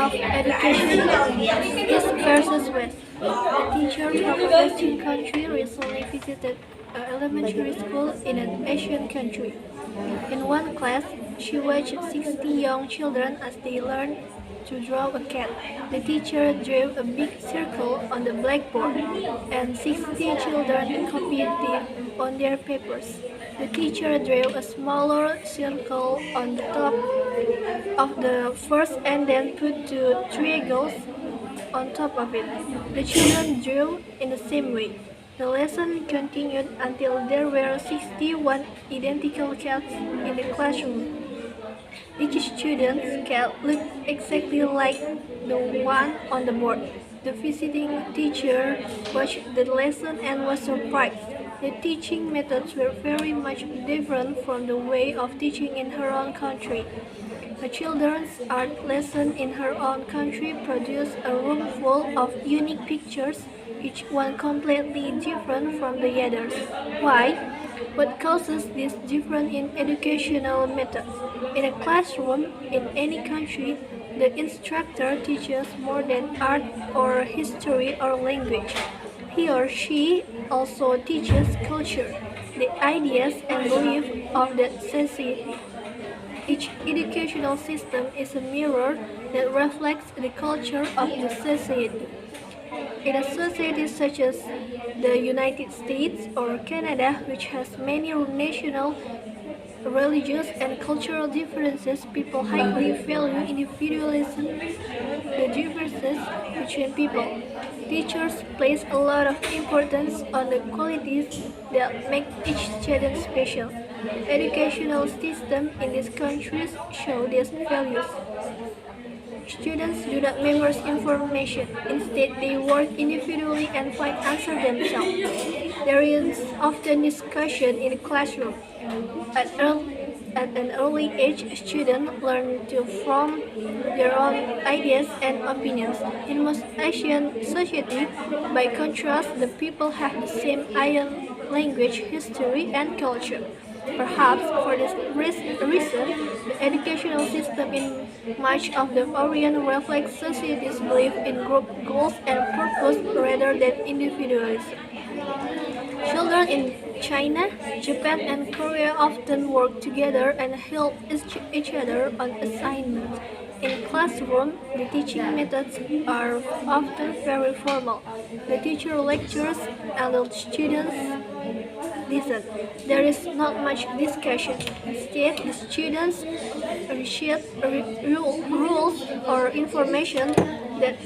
of education, East versus West. A teacher from a Western country recently visited an elementary school in an Asian country. In one class, she watched 60 young children as they learned to draw a cat. The teacher drew a big circle on the blackboard, and 60 children copied it on their papers. The teacher drew a smaller circle on the top of the first and then put two triangles on top of it. The children drew in the same way. The lesson continued until there were 61 identical cats in the classroom. Each student's cat looked exactly like the one on the board. The visiting teacher watched the lesson and was surprised. The teaching methods were very much different from the way of teaching in her own country. A children's art lesson in her own country produced a room full of unique pictures, each one completely different from the others. Why? What causes this difference in educational methods? In a classroom in any country, the instructor teaches more than art or history or language. He or she also teaches culture, the ideas and beliefs of that society. Each educational system is a mirror that reflects the culture of the society. In a society such as the United States or Canada, which has many national, religious, and cultural differences, people highly value individualism, the differences between people. Teachers place a lot of importance on the qualities that make each student special. Educational systems in these countries show these values. Students do not memorize information. Instead, they work individually and find answers themselves. There is often discussion in the classroom. At, at an early age, students learn to form their own ideas and opinions. In most Asian societies, by contrast, the people have the same iron language, history, and culture. Perhaps for this reason, the educational system in much of the Orient reflects society's belief in group goals and purpose rather than individualism. Children in China, Japan, and Korea often work together and help each other on assignments. In classroom, the teaching methods are often very formal. The teacher lectures and the students listen. There is not much discussion. Instead, the students recite rules or information that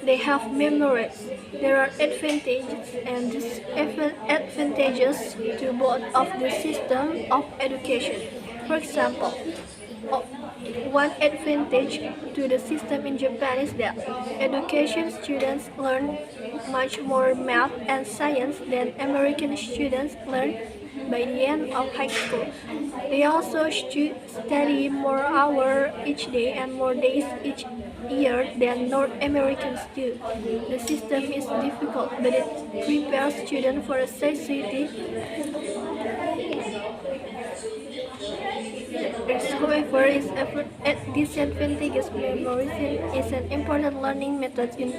they have memorized. There are advantages and disadvantages to both of the system of education. For example, one advantage to the system in Japan is that education students learn much more math and science than American students learn by the end of high school. They also study more hours each day and more days each year than North Americans do. The system is difficult, but it prepares students for a society. However, its disadvantageous memorization is an important learning method in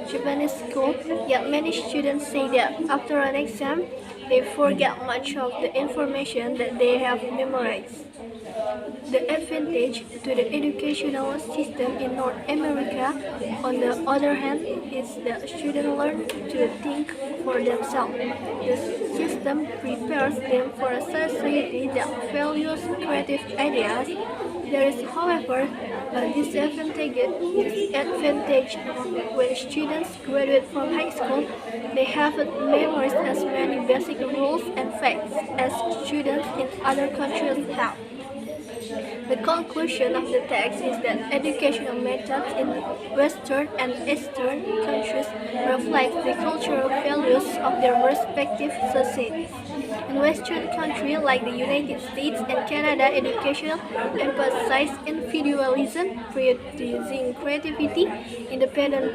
Japanese school, yet many students say that after an exam, they forget much of the information that they have memorized. The advantage to the educational system in North America, on the other hand, is that students learn to think for themselves. The system prepares them for a society that values creative ideas. There is, however, a disadvantage when students graduate from high school. They haven't memorized as many basic rules and facts as students in other countries have. The conclusion of the text is that educational methods in Western and Eastern countries reflect the cultural values of their respective societies. In Western countries like the United States and Canada, education emphasizes individualism, prioritizing creativity, independent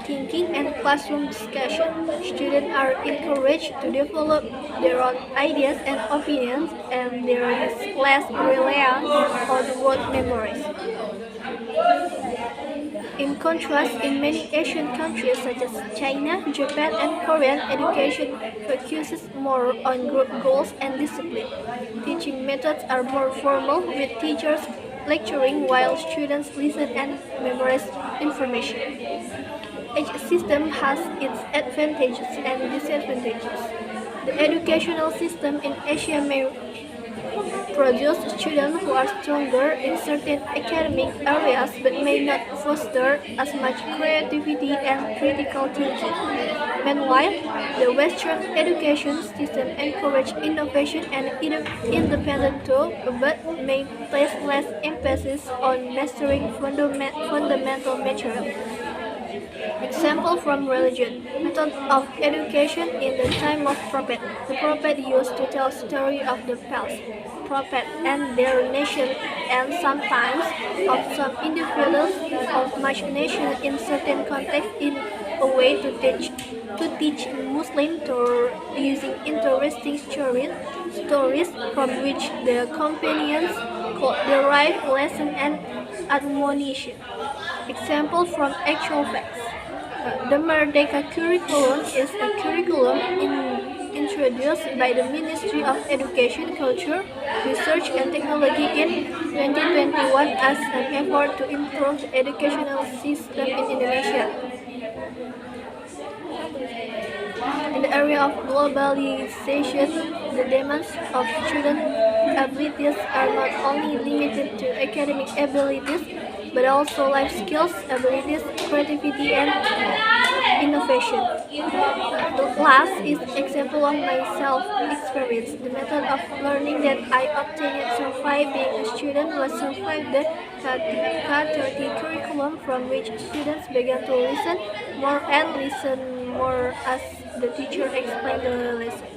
thinking, and classroom discussion. Students are encouraged to develop their own ideas and opinions, and there is less reliance on rote memories. In contrast, in many Asian countries such as China, Japan, and Korea, education focuses more on goals and discipline. Teaching methods are more formal, with teachers lecturing while students listen and memorize information. Each system has its advantages and disadvantages. The educational system in Asia may produce students who are stronger in certain academic areas but may not foster as much creativity and critical thinking. Meanwhile, the Western education system encourages innovation and independent thought but may place less emphasis on mastering fundamental material. Example from religion. Method of education in the time of prophet. The prophet used to tell story of the past prophet and their nation and sometimes of some individuals of much nation in certain contexts in a way to teach Muslim through using interesting stories from which the companions could derive lesson and admonition. Example from actual facts. The Merdeka curriculum is a curriculum introduced by the Ministry of Education, Culture, Research and Technology in 2021 as an effort to improve the educational system in Indonesia. In the area of globalization, the demands of student abilities are not only limited to academic abilities, but also life skills, abilities, creativity, and innovation. The last is example of my self-experience. The method of learning that I obtained survived being a student was survived the K30 curriculum, from which students began to listen more as the teacher explained the lesson.